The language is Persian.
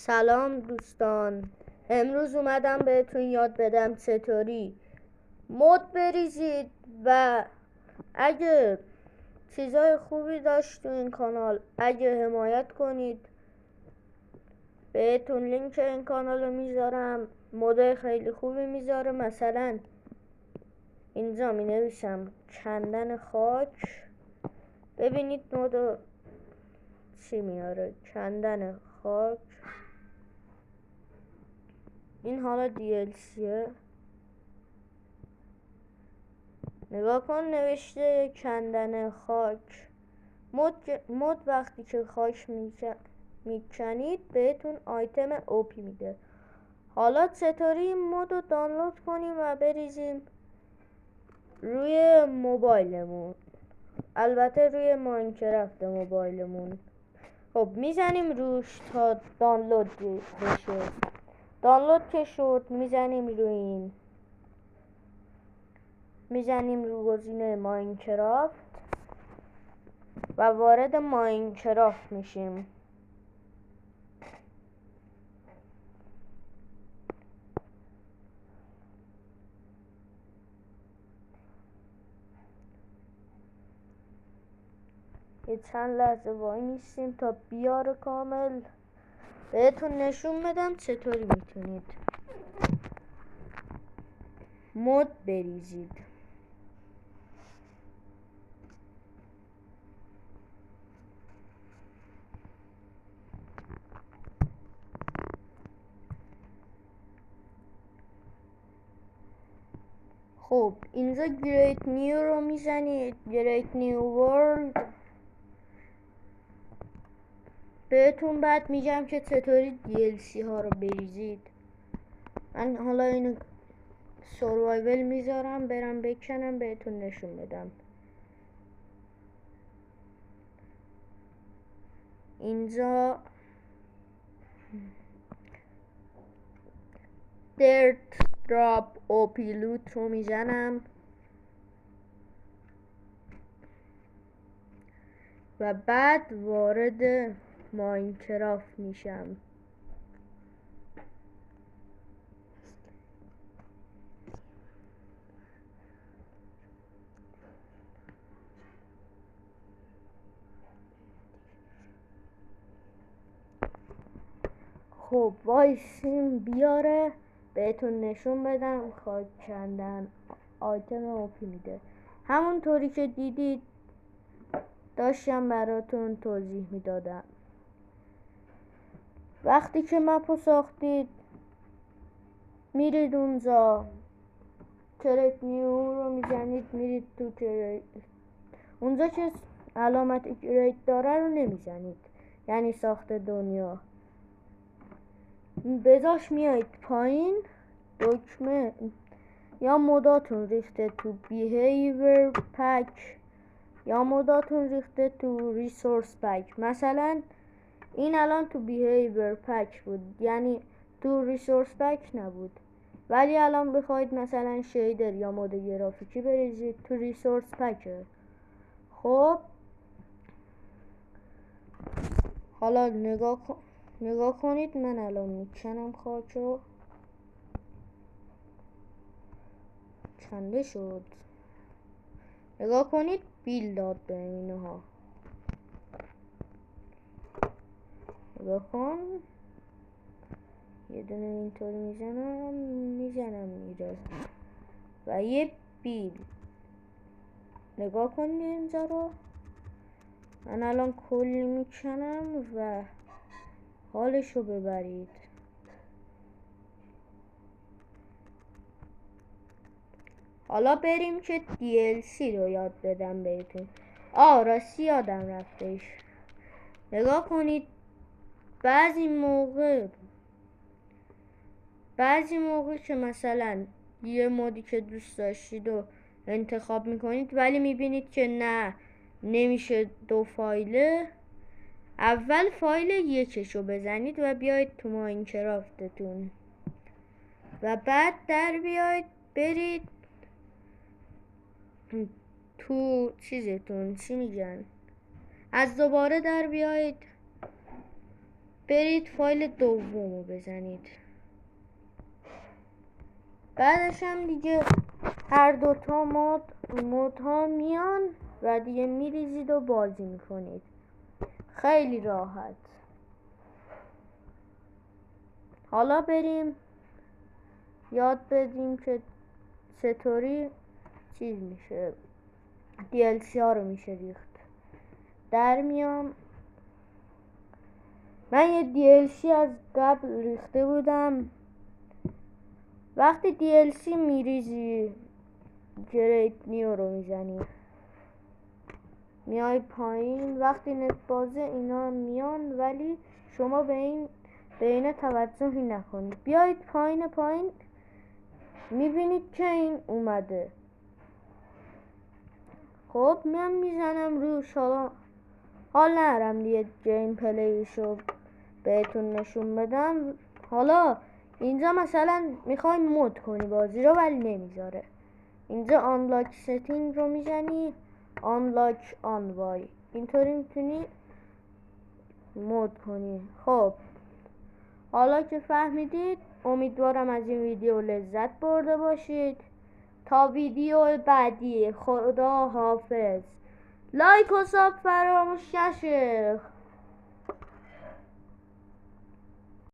سلام دوستان، امروز اومدم بهتون یاد بدم چطوری مد بریزید و اگه چیزای خوبی داشت تو این کانال اگه حمایت کنید. بهتون لینک این کانال رو میذارم، مدای خیلی خوبی میذاره. مثلا اینجا می نویسم کندن خاک، ببینید مد چی میاره، کندن خاک. این حالا دیلسیه، نگاه کن نوشته کندن خاک. مد وقتی که خاک میکنید بهتون آیتم اوپی میده. حالا چطوری این مد رو دانلود کنیم و بریزیم روی موبایلمون؟ البته روی ماینکرافت موبایلمون. خب میزنیم روش تا دانلود بشه. دانلود که شد میزنیم روی این، میزنیم رو گزینه ماینکرافت و وارد ماینکرافت میشیم. یه چند لحظه وای میستیم تا بیاره کامل. بهتون نشون بدم چطوری میتونید مد بریزید. خب اینجا گریت نیو رو میزنید، گریت نیو ورلد. بهتون بعد میگم که چطوری DLC ها رو بریزید. من حالا اینو سروایول میذارم برم بکنم بهتون نشون بدم. اینجا درت دراپ اوپی لوت رو میزنم و بعد وارد ماینکرافت میشم. خب وایسیم بیاره بهتون نشون بدم. خاک کندن آیتم اوپی میده. همونطوری که دیدید داشتم براتون توضیح میدادم. وقتی که مپو ساختید میرید اونجا کریت نیو رو میزنید، میرید تو کریت. اونجا که علامت کریت داره رو نمیزنید، یعنی ساخت دنیا. بذاش میایید پایین، دکمه یا مداتون ریخته تو بیهیور پک یا مداتون ریخته تو ریسورس پک. مثلا این الان تو بیهیور پک بود، یعنی تو ریسورس پک نبود. ولی الان بخواید مثلا شیدر یا مد گرافیکی بریزید تو ریسورس پکه. خب حالا نگاه کنید، من الان میکنم خاک رو. کنده شد. نگاه کنید بیل داد به اینها. نگاه کن، یه دونه اینطوری میزنم میره و یه بیل. نگاه کنید اینجا رو. من الان کلی میکنم و حالشو ببرید. حالا بریم که DLC رو یاد بدم بهتون. راستی یادم رفتش. نگاه کنید بعضی موقع که مثلا یه مودی که دوست داشتید و انتخاب میکنید ولی میبینید که نه نمیشه دو فایله، اول فایل یکشو بزنید و بیاید تو ماینکرافتتون و بعد در بیاید برید تو چیزتون، چی میگن، از دوباره در بیاید برید فایل دومو بزنید. بعدش هم دیگه هر دوتا مودها میان و دیگه میریزید و بازی میکنید. خیلی راحت. حالا بریم یاد بدیم که چطوری چیز میشه، DLC ها رو میشه ریخت. در میام، من یه DLC از قبل ریخته بودم. وقتی DLC میریزی گریت نیو رو میزنی، میای پایین. وقتی نت بازه اینا میان، ولی شما به این توجهی نکنید. بیایید پایین میبینید که این اومده. خب من میزنم روش. حال ندارم دیگه گیم پلیشو بهتون نشون بدم. حالا اینجا مثلا میخوای مود کنی بازی رو ولی نمیذاره. اینجا آنلاک ستینگ رو میزنی، آنلاک آنوای، اینطوری میتونی مود کنی. خب حالا که فهمیدید، امیدوارم از این ویدیو لذت برده باشید. تا ویدیو بعدی، خدا حافظ. لایک و ساب فراموش نشه.